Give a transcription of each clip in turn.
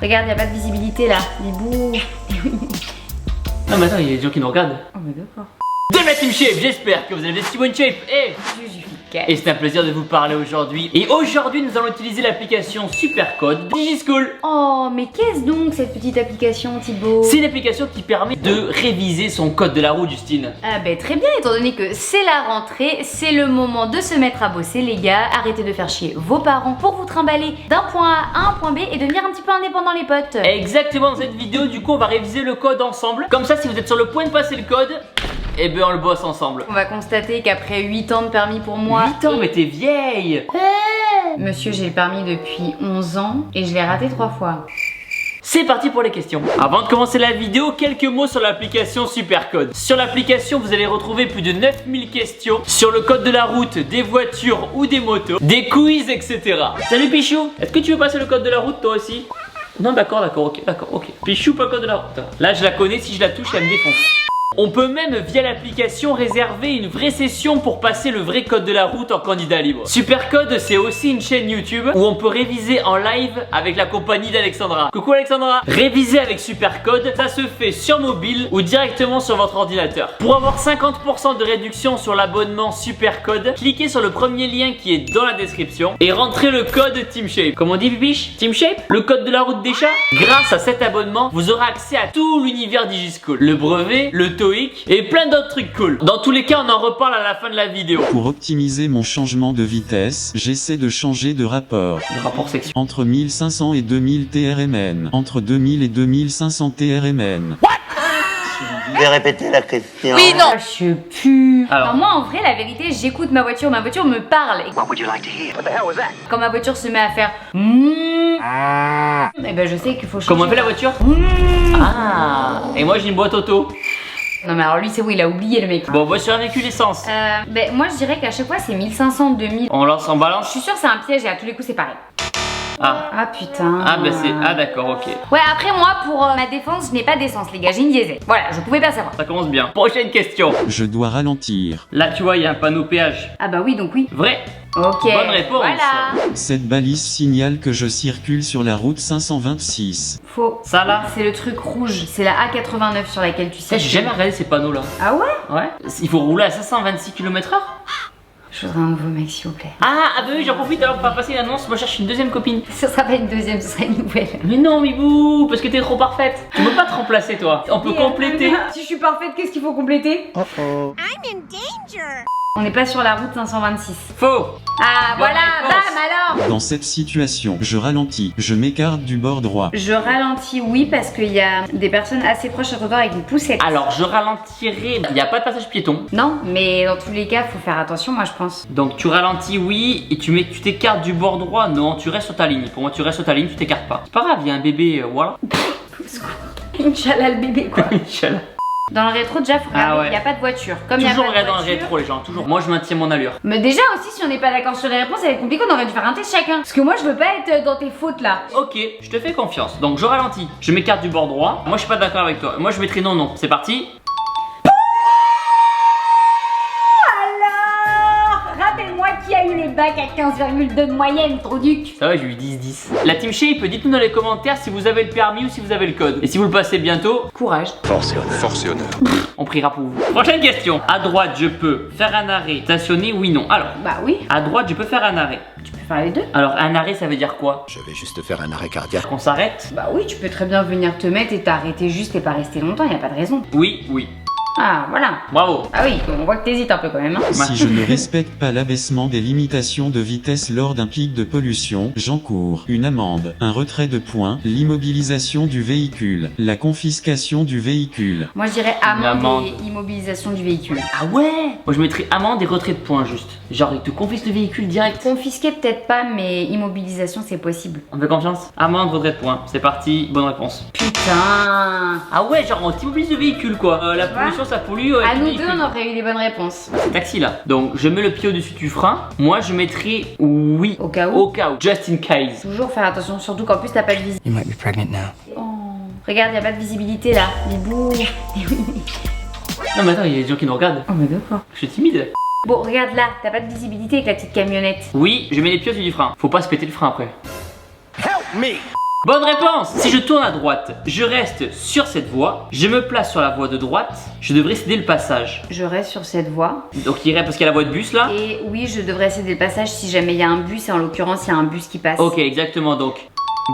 Regarde, y a pas de visibilité là. Bibou. Non mais attends, il y a des gens qui nous regardent. Oh mais d'accord. De la Team Shape, j'espère que vous avez des si bonnes shapes. Et c'est un plaisir de vous parler aujourd'hui. Et aujourd'hui, nous allons utiliser l'application Supercode DigiSchool. Oh, mais qu'est-ce donc cette petite application, Thibaut? C'est une application qui permet de réviser son code de la route, Justine. Ah ben très bien, étant donné que c'est la rentrée, c'est le moment de se mettre à bosser les gars. Arrêtez de faire chier vos parents pour vous trimballer d'un point A à un point B et devenir un petit peu indépendant les potes. Exactement, dans cette vidéo, du coup, on va réviser le code ensemble. Comme ça, si vous êtes sur le point de passer le code, eh ben on le bosse ensemble. On va constater qu'après 8 ans de permis pour moi... 8 ans, mais t'es vieille. Monsieur, j'ai le permis depuis 11 ans et je l'ai raté 3 fois. C'est parti pour les questions. Avant de commencer la vidéo, quelques mots sur l'application Supercode. Sur l'application, vous allez retrouver plus de 9000 questions sur le code de la route, des voitures ou des motos, des quiz, etc. Salut Pichou, est-ce que tu veux passer le code de la route toi aussi? Non, d'accord, ok. Pichou, pas le code de la route. Là, je la connais, si je la touche, elle me défonce. On peut même via l'application réserver une vraie session pour passer le vrai code de la route en candidat libre. Supercode, c'est aussi une chaîne YouTube où on peut réviser en live avec la compagnie d'Alexandra. Coucou Alexandra. Réviser avec Supercode, ça se fait sur mobile ou directement sur votre ordinateur. Pour avoir 50% de réduction sur l'abonnement Supercode, cliquez sur le premier lien qui est dans la description et rentrez le code TeamShape. Comme on dit Bibiche, TeamShape, le code de la route des chats. Grâce à cet abonnement, vous aurez accès à tout l'univers DigiSchool, le brevet, le TOEIC et plein d'autres trucs cool. Dans tous les cas, on en reparle à la fin de la vidéo. Pour optimiser mon changement de vitesse, j'essaie de changer de rapport. Le rapport section. Entre 1500 et 2000 TRMN. Entre 2000 et 2500 TRMN. Je vais répéter la question. Oui, non. Je pue. Alors. Non, moi en vrai, la vérité, j'écoute ma voiture me parle. Et What would you like to hear? What the hell was that? quand ma voiture se met à faire et ben je sais qu'il faut changer. Comment on fait la voiture? Ah. Et moi j'ai une boîte auto. Non mais alors lui c'est où il a oublié le mec. Bon, on va sur un véhicule essence. Ben moi je dirais qu'à chaque fois c'est 1500, 2000. On lance en Je balance. suis sûre c'est un piège et à tous les coups c'est pareil. Ah. Ah putain. Ah bah c'est... Ah d'accord, ok. Ouais après moi pour ma défense je n'ai pas d'essence les gars, j'ai une diesel. Voilà, je pouvais pas savoir. Ça commence bien. Prochaine question. Je dois ralentir. Là tu vois, il y a un panneau péage. Ah bah oui donc oui. Vrai? Ok. Bonne réponse. Voilà. Cette balise signale que je circule sur la route 526. Faux. Ça là? C'est le truc rouge, c'est la A89 sur laquelle tu sais. J'ai jamais regardé ces panneaux là. Ah ouais? Ouais. Il faut rouler à 526 km/h? Je voudrais un nouveau mec s'il vous plaît. Ah bah oui, j'en profite alors pour passer une annonce. Moi je cherche une deuxième copine. Ce sera pas une deuxième, ce sera une nouvelle. Mais non Mibou, parce que t'es trop parfaite. Tu peux pas te remplacer toi. On peut compléter. Si je suis parfaite, qu'est-ce qu'il faut compléter? On n'est pas sur la route 526. Faux. Ah Bonne voilà, réponse. bam alors. Dans cette situation, je ralentis. Je m'écarte du bord droit. Je ralentis oui parce qu'il y a des personnes assez proches à trottoir avec une poussette. Alors je ralentirai. Il n'y a pas de passage piéton. Non, mais dans tous les cas, faut faire attention moi je pense. Donc tu ralentis oui et tu t'écartes du bord droit. Non, tu restes sur ta ligne. Pour moi tu restes sur ta ligne, tu t'écartes pas. C'est pas grave, il y a un bébé, voilà. Inch'Allah le bébé quoi. Inch'Allah. Dans le rétro déjà faut regarder, Ah ouais. il n'y a pas de voiture. Comme il y a Toujours pas de regarder dans le voiture- rétro les gens, toujours. Moi je maintiens mon allure. Mais déjà aussi si on n'est pas d'accord sur les réponses ça va être compliqué, on aurait dû faire un test chacun. Parce que moi je veux pas être dans tes fautes là. Ok, je te fais confiance. Donc je ralentis, je m'écarte du bord droit. Moi je suis pas d'accord avec toi. Moi je mettrai non. C'est parti. Rappelle-moi qui a eu les bacs à 15,2 de moyenne, Trouduc. Ça va, j'ai eu 10-10. La Team Shape, dites-nous dans les commentaires si vous avez le permis ou si vous avez le code. Et si vous le passez bientôt, courage. Force et honneur. On priera pour vous. Prochaine question. À droite, je peux faire un arrêt, stationner, oui, non. Alors, Bah oui, à droite, je peux faire un arrêt. tu peux faire les deux. Alors, un arrêt, ça veut dire quoi? Je vais juste faire un arrêt cardiaque. Qu'on s'arrête? Bah oui, tu peux très bien venir te mettre et t'arrêter juste et pas rester longtemps, y a pas de raison. Oui. Ah voilà. Bravo. Ah oui, on voit que t'hésites un peu quand même. Hein. Si je ne respecte pas l'abaissement des limitations de vitesse lors d'un pic de pollution, j'encours une amende, un retrait de points, l'immobilisation du véhicule, la confiscation du véhicule. Moi je dirais amende. amende et immobilisation du véhicule. Ah ouais? Moi, je mettrais amende et retrait de points juste. Genre, il te confisque le véhicule direct. Confisquer peut-être pas, mais immobilisation c'est possible. On fait confiance? Amende, retrait de points. C'est parti, bonne réponse. Putain. Ah ouais, genre on t'immobilise le véhicule quoi. La Tu vois pollution ça pollue. À le nous véhicule. deux on aurait eu les bonnes réponses. C'est taxi là. Donc je mets le pied au-dessus du frein. Moi je mettrai oui. Au cas où. Au cas où. Just in case. Toujours faire attention, surtout qu'en plus t'as pas de visibilité. You might be pregnant now. Oh. Regarde, y a pas de visibilité là. Bibou. Non mais attends, il y a des gens qui nous regardent. Oh mais d'accord. Je suis timide. Bon, regarde là, t'as pas de visibilité avec la petite camionnette. Oui, je mets les pieds au-dessus du frein. Faut pas se péter le frein après. Help me! Bonne réponse. Si je tourne à droite, je reste sur cette voie, je me place sur la voie de droite, je devrais céder le passage. Je reste sur cette voie. Donc il irait parce qu'il y a la voie de bus là. Et oui, je devrais céder le passage si jamais il y a un bus, et en l'occurrence, il y a un bus qui passe. Ok, exactement donc.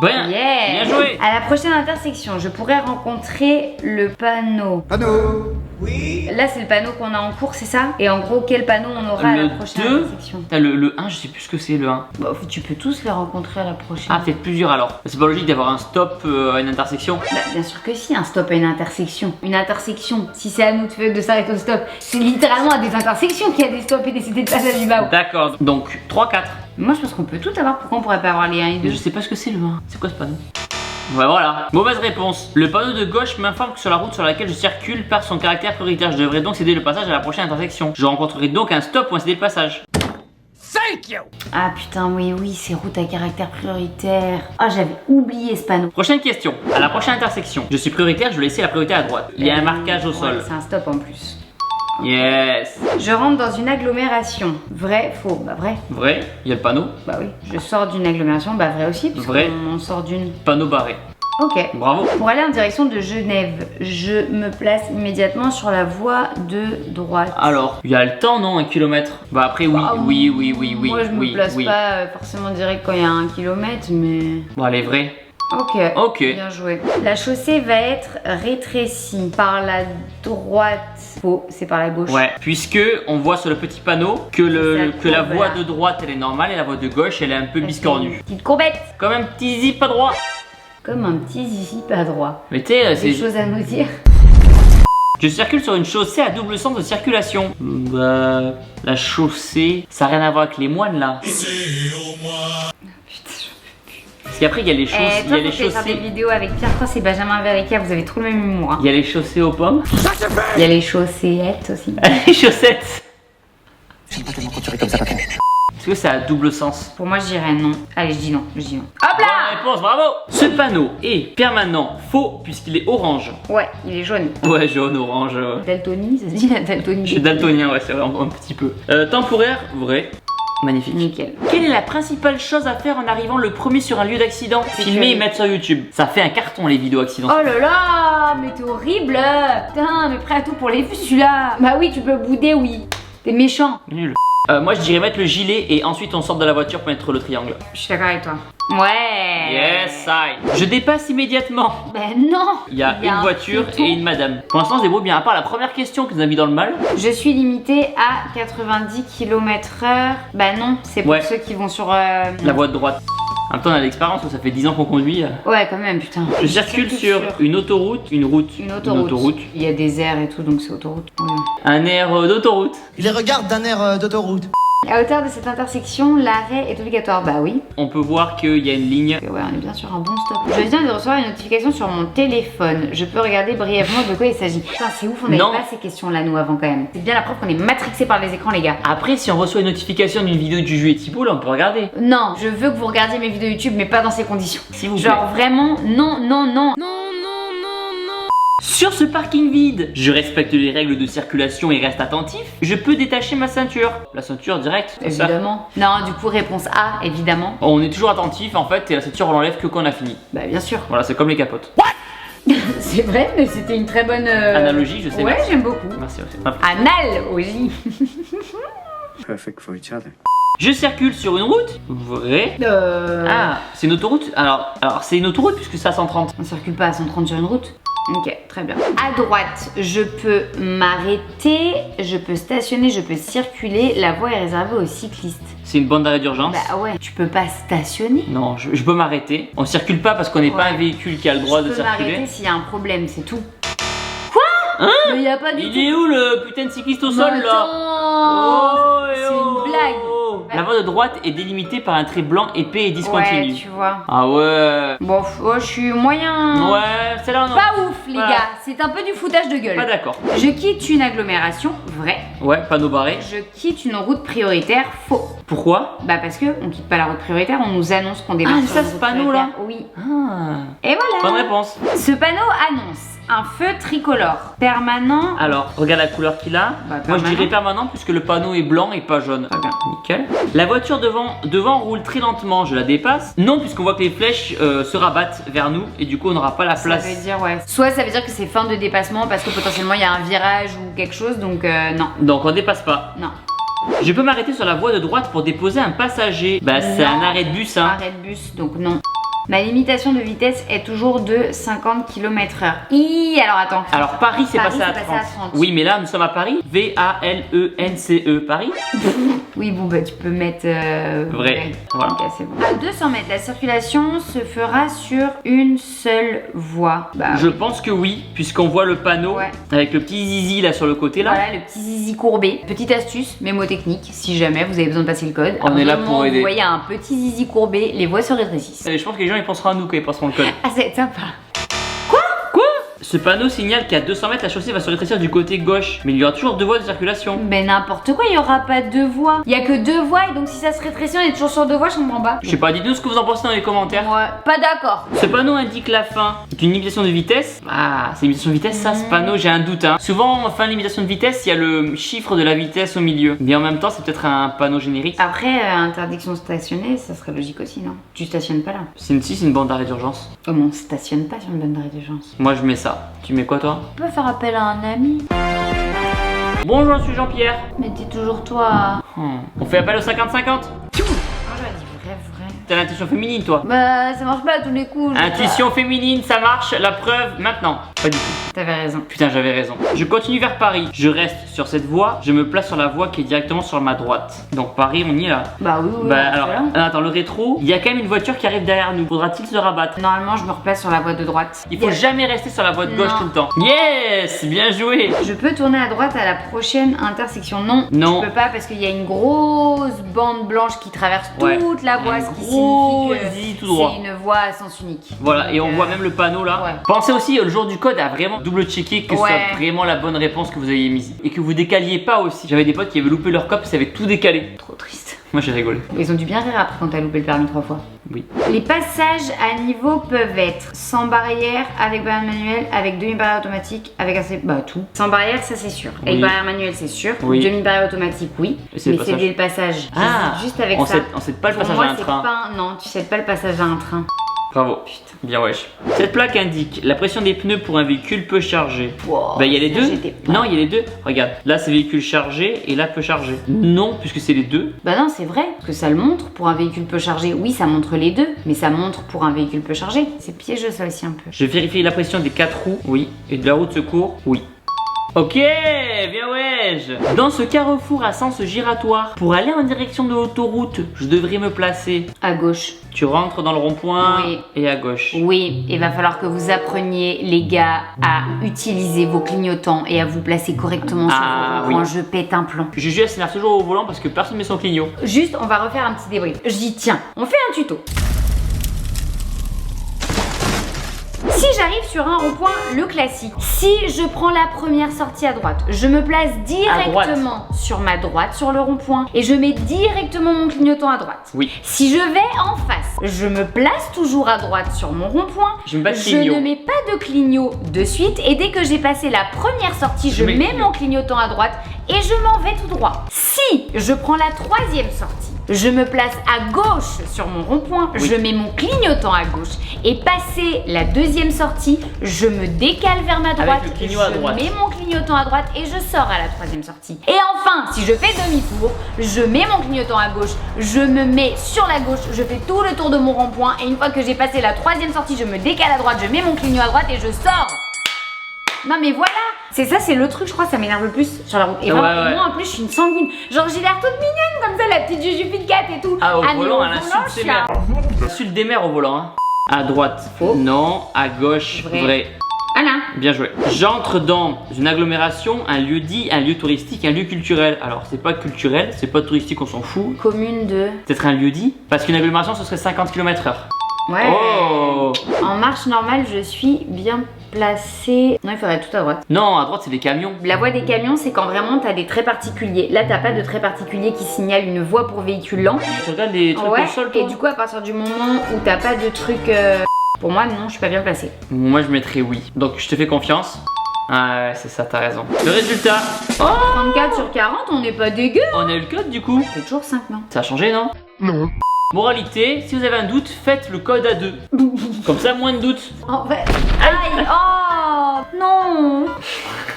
Bien, Yeah. bien joué. À la prochaine intersection, je pourrais rencontrer le panneau. Panneau. Oui. Là, c'est le panneau qu'on a en cours, c'est ça? Et en gros, quel panneau on aura à la Le prochaine 2, intersection? le 1, je sais plus ce que c'est le 1. Bah, tu peux tous les rencontrer à la prochaine. Ah, peut-être plusieurs alors. C'est pas logique d'avoir un stop à une intersection. Bah, bien sûr que si, un stop à une intersection. Une intersection, si c'est à nous de s'arrêter au stop, c'est littéralement à des intersections qu'il y a des stops et des cités de passage du bas. D'accord, donc 3, 4. Moi, je pense qu'on peut tout avoir. Pourquoi on pourrait pas avoir les 1 et 2? Je sais pas ce que c'est le 1. C'est quoi ce panneau? Ouais, voilà. Mauvaise réponse. Le panneau de gauche m'informe que sur la route sur laquelle je circule par son caractère prioritaire, je devrais donc céder le passage à la prochaine intersection. Je rencontrerai donc un stop ou un céder le passage. Ah putain, oui, c'est route à caractère prioritaire. Ah, j'avais oublié ce panneau. Prochaine question. À la prochaine intersection, je suis prioritaire, je vais laisser la priorité à droite. Il y a un marquage au sol. Ouais, c'est un stop en plus. Yes. Je rentre dans une agglomération. Vrai, faux? Bah vrai. Vrai, il y a le panneau. Bah oui. Je sors d'une agglomération. Bah vrai aussi, parce Vrai. qu'on sort d'une. Panneau barré. Ok. Bravo. Pour aller en direction de Genève, je me place immédiatement sur la voie de droite. Alors, il y a le temps, non? 1 kilomètre. Bah après, oui, Bah, oui. Moi, je me place pas forcément direct quand il y a 1 kilomètre, mais. Bon, elle est vraie. Ok. Ok. Bien joué. La chaussée va être rétrécie par la droite. Faux, c'est par la gauche. Ouais, puisque on voit sur le petit panneau que, la voie de droite elle est normale et la voie de gauche elle est un peu biscornue. Petite courbette. Comme un petit zip à droit. Comme un petit zizi pas droit. Mais tu sais, Des c'est. choses à nous dire. Je circule sur une chaussée à double sens de circulation. Bah. La chaussée, ça n'a rien à voir avec les moines là. Parce qu'après il y a les chaussettes. Il y a les faire des chaussées. vidéos avec Pierre Cross et Benjamin Verica, vous avez trop le même humour. Hein. Il y a les chaussées aux pommes. Il y a les chaussettes aussi. Les chaussettes. Est-ce que c'est à double sens? Pour moi, je dirais non. Allez, je dis non. Hop Bonne là. réponse, bravo. Ce panneau est permanent faux puisqu'il est orange. Ouais, il est jaune. Ouais, jaune, orange. Daltonie, ça se dit la daltonie. Je suis daltonien, ouais, c'est vrai, un petit peu. Temporaire, vrai. Magnifique. Nickel. Quelle est la principale chose à faire en arrivant le premier sur un lieu d'accident? Filmer et mettre sur YouTube. Ça fait un carton les vidéos accidents. Oh là là, mais t'es horrible. Putain, mais prêt à tout pour les vues celui-là. Bah oui, tu peux bouder, oui. T'es méchant. Nul. Moi je dirais mettre le gilet et ensuite on sort de la voiture pour mettre le triangle. Je suis d'accord avec toi. Ouais. Yes, I. Je dépasse immédiatement. Ben non. Il y a une un voiture piéton. et une madame. Pour l'instant, on se débrouille bien. À part la première question qui nous a mis dans le mal. Je suis limitée à 90 km/h. Bah non, c'est pour Ouais. ceux qui vont sur... La voie de droite. En même temps, on a de l'expérience, ça fait 10 ans qu'on conduit. Ouais, quand même, putain. Je circule sur une autoroute, une route. Une autoroute. Il y a des airs et tout, donc c'est autoroute. Ouais. Un air d'autoroute. Je les regarde d'un air d'autoroute. À hauteur de cette intersection, l'arrêt est obligatoire. Bah oui. On peut voir qu'il y a une ligne. Ouais, on est bien sur un bon stop. Je viens de recevoir une notification sur mon téléphone. Je peux regarder brièvement de quoi il s'agit. Putain, c'est ouf, on n'avait Non. pas ces questions-là, nous, avant quand même. C'est bien la preuve qu'on est matrixé par les écrans, les gars. Après, si on reçoit une notification d'une vidéo de Juju et Thibault, là, on peut regarder. Non, je veux que vous regardiez mes vidéos YouTube, mais pas dans ces conditions. S'il vous plaît. Genre vraiment, non, non, non. Sur ce parking vide, je respecte les règles de circulation et reste attentif. Je peux détacher ma ceinture. La ceinture directe, c'est ça. Évidemment. Non, du coup, réponse A, évidemment. On est toujours attentif en fait et la ceinture on l'enlève que quand on a fini. Bah bien sûr. Voilà, c'est comme les capotes. C'est vrai, mais c'était une très bonne... Analogie, je sais. Ouais, merci. j'aime beaucoup. Merci. Analogie. Perfect for each other. Je circule sur une route. Vrai. Euh... Ah, c'est une autoroute. Alors c'est une autoroute puisque c'est à 130. On circule pas à 130 sur une route. Ok, très bien. À droite, je peux m'arrêter, je peux stationner, je peux circuler. La voie est réservée aux cyclistes. C'est une bande d'arrêt d'urgence. Bah ouais, tu peux pas stationner. Non, je peux m'arrêter. On circule pas parce qu'on n'est pas Ouais. un véhicule qui a le droit Je de peux m'arrêter circuler. s'il y a un problème, c'est tout. Quoi? Hein? Mais y a pas du tout. Il est où le putain de cycliste au Mais sol là? attends, eh c'est une blague. La voie de droite est délimitée par un trait blanc épais et discontinu. Ouais, tu vois. Ah ouais. Bon, je suis moyen. Ouais, c'est là non. Pas ouf, les Voilà. gars. C'est un peu du foutage de gueule. Pas d'accord. Je quitte une agglomération, vrai. Ouais, panneau barré. Je quitte une route prioritaire, faux. Pourquoi? Bah parce que on quitte pas la route prioritaire, on nous annonce qu'on démarre Ah, sur ça, une ce route panneau, là? prioritaire. Oui. Ah. Et voilà. Bonne réponse. Ce panneau annonce un feu tricolore permanent. Alors, regarde la couleur qu'il a. Bah, Moi, je permanent. dirais permanent puisque le panneau est blanc et pas jaune. Très bien. Nickel. La voiture devant roule très lentement. Je la dépasse? Non, puisqu'on voit que les flèches se rabattent vers nous et du coup, on n'aura pas la Ça place. veut dire ouais. Soit ça veut dire que c'est fin de dépassement parce que potentiellement il y a un virage ou quelque chose, donc non. Donc, on dépasse pas. Non. Je peux m'arrêter sur la voie de droite pour déposer un passager. Bah, c'est Non. un arrêt de bus, hein. Arrêt de bus, donc non. Ma limitation de vitesse est toujours de 50 km/h. Alors attends. Alors, Paris, c'est Paris, passé à c'est 30. passé à 30. Oui, mais là, nous sommes à Paris. V-A-L-E-N-C-E, Paris. Oui, bon, bah tu peux mettre. Vrai. Voilà. Ok, c'est bon. À 200 mètres, la circulation se fera sur une seule voie. Bah, Je pense que oui, puisqu'on voit le panneau Ouais. avec le petit zizi là sur le côté là. voilà le petit zizi courbé. Petite astuce, mémotechnique, si jamais vous avez besoin de passer le code. On est là Vraiment, pour aider. Vous voyez un petit zizi courbé, les voies se rétrécissent. Et je pense que les gens ils penseront à nous quand ils passeront le code. Ah, c'est sympa. Ce panneau signale qu'à 200 mètres la chaussée va se rétrécir du côté gauche, mais il y aura toujours 2 voies de circulation. Mais n'importe quoi, il y aura pas 2 voies. Il y a que 2 voies et donc si ça se rétrécit, on est toujours sur 2 voies, je comprends pas. Je sais pas, dites-nous ce que vous en pensez dans les commentaires. Ouais, pas d'accord. Ce panneau indique la fin d'une limitation de vitesse. Ah, c'est une limitation de vitesse ça, ce panneau, j'ai un doute. Hein. Souvent, en fin de limitation de vitesse, il y a le chiffre de la vitesse au milieu. Mais en même temps, c'est peut-être un panneau générique. Après, interdiction de stationner, ça serait logique aussi, non? Tu stationnes pas là. Si, c'est une bande d'arrêt d'urgence. Comment on stationne pas sur une bande d'arrêt d'urgence? Moi, je mets ça. Tu mets quoi, toi? On peut faire appel à un ami. Bonjour, je suis Jean-Pierre. Mais t'es toujours toi. On fait appel au 50-50. Oh, j'aurais dit vrai. T'as l'intuition féminine, toi. Bah, ça marche pas à tous les coups. je sais Intuition féminine, ça marche. La preuve, maintenant. Pas du tout. pas. T'avais raison. Putain, j'avais raison. Je continue vers Paris. Je reste sur cette voie. Je me place sur la voie qui est directement sur ma droite. Donc Paris, on y est là. Bah oui, Bah on alors, fait là. attends, le rétro, il y a quand même une voiture qui arrive derrière nous. Faudra-t-il se rabattre? Normalement, je me replace sur la voie de droite. Il faut jamais rester sur la voie de gauche Non. tout le temps. Yes, bien joué. Je peux tourner à droite à la prochaine intersection. Non, Non. je peux pas parce qu'il y a une grosse bande blanche qui traverse Ouais. toute la voie, Un ce qui gros signifie que zizi tout droit. c'est une voie à sens unique. Voilà, et Donc, on voit même le panneau là. ouais. Pensez aussi le jour du code à vraiment double-checker que ce Ouais. soit vraiment la bonne réponse que vous ayez mise. Et que vous décaliez pas aussi. J'avais des potes qui avaient loupé leur cop et ça avait tout décalé. Trop triste. Moi j'ai rigolé. Ils ont dû bien rire après quand t'as loupé le permis 3 fois. Oui. Les passages à niveau peuvent être sans barrière, avec barrière manuelle, avec demi-barrière automatique, avec assez. Bah tout. Sans barrière, ça c'est sûr. Oui. Avec barrière manuelle, c'est sûr. Oui. Demi-barrière automatique, oui. Et c'est Mais le c'est passage. des passages. Ah, J'hésite juste avec on ça. cède pas le Pour passage moi, à un c'est train. pas un- Non, tu cèdes pas le passage à un train. Bravo. Bien wesh. Cette plaque indique la pression des pneus pour un véhicule peu chargé. Wow, Bah il y a les ça, deux. j'étais pas. Non, il y a les deux. Regarde, là c'est véhicule chargé et là peu chargé. Non, puisque c'est les deux. Bah non, c'est vrai, parce que ça le montre pour un véhicule peu chargé. Oui, ça montre les deux, mais ça montre pour un véhicule peu chargé. C'est piégeux ça aussi un peu. Je vérifie la pression des 4 roues. Oui. Et de la roue de secours. Oui. Ok, bien wesh. Dans ce carrefour à sens giratoire, pour aller en direction de l'autoroute, je devrais me placer. À gauche. Tu rentres dans le rond-point Oui. et à gauche. Oui, il va falloir que vous appreniez, les gars, à utiliser vos clignotants et à vous placer correctement sur Ah, vos ronds. oui. Je pète un plomb. Juju elle s'énerve toujours au volant parce que personne met son clignot. Juste, on va refaire un petit débrief. Je dis, tiens, on fait un tuto. Si j'arrive sur un rond-point, le classique, si je prends la première sortie à droite, je me place directement sur ma droite, sur le rond-point, et je mets directement mon clignotant à droite. Oui. Si je vais en face, je me place toujours à droite sur mon rond-point, Je me bats de je clignot. ne mets pas de clignot de suite, et dès que j'ai passé la première sortie, je mets mets le mon clignotant à droite et je m'en vais tout droit. Si je prends la troisième sortie, je me place à gauche sur mon rond-point, Oui. je mets mon clignotant à gauche et passé la deuxième sortie, je me décale vers ma droite, le clignot à droite. je mets mon clignotant à droite et je sors à la troisième sortie. Et enfin, si je fais demi-tour, je mets mon clignotant à gauche, je me mets sur la gauche, je fais tout le tour de mon rond-point et une fois que j'ai passé la troisième sortie, je me décale à droite, je mets mon clignot à droite et je sors. Non mais voilà, c'est ça, c'est le truc, je crois, ça m'énerve le plus sur la route. Et, Ouais, vraiment, ouais. et moi en plus je suis une sanguine, genre j'ai l'air toute mignonne comme ça, la petite Juju Fit Cat et tout. Ah, au mais volant, au elle volant, insulte je ses suis mères. un- Insulte des mères au volant. Hein. À droite. Faux. Non. À gauche. Vrai. Vrai. Voilà. Bien joué. J'entre dans une agglomération, un lieu dit, un lieu touristique, un lieu culturel. Alors, c'est pas culturel, c'est pas touristique, on s'en fout. Commune de... Peut-être un lieu dit. Parce qu'une agglomération, ce serait 50 km/h. Ouais. Oh. En marche normale, je suis bien placée. Non, il faudrait tout à droite. Non, à droite c'est des camions. La voie des camions, c'est quand vraiment t'as des traits particuliers. Là, t'as pas de traits particuliers qui signalent une voie pour véhicule lent. Tu regardes les trucs Ouais, au sol, toi? et du coup, à partir du moment où t'as pas de trucs. Pour moi, non, je suis pas bien placée. Moi je mettrais oui. Donc je te fais confiance. Ah ouais, c'est ça, t'as raison. Le résultat, 34 sur 40, on n'est pas dégueu. on a eu le code du coup. C'est toujours 5, non? Ça a changé, non? Non. Moralité, si vous avez un doute, faites le code à 2. Comme ça, moins de doutes. En fait. Aïe! Oh! Non!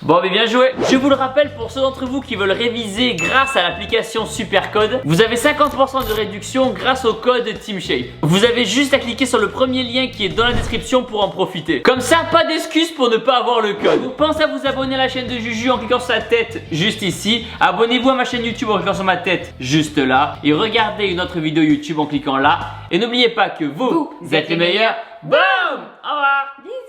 Bon, mais bien joué. Je vous le rappelle, pour ceux d'entre vous qui veulent réviser grâce à l'application Supercode, vous avez 50% de réduction grâce au code TeamShape. Vous avez juste à cliquer sur le premier lien qui est dans la description pour en profiter. Comme ça, pas d'excuses pour ne pas avoir le code. Pensez à vous abonner à la chaîne de Juju en cliquant sur sa tête juste ici. Abonnez-vous à ma chaîne YouTube en cliquant sur ma tête juste là. Et regardez une autre vidéo YouTube en cliquant là. Et n'oubliez pas que vous êtes les meilleurs. Boum! Au revoir! Bisous!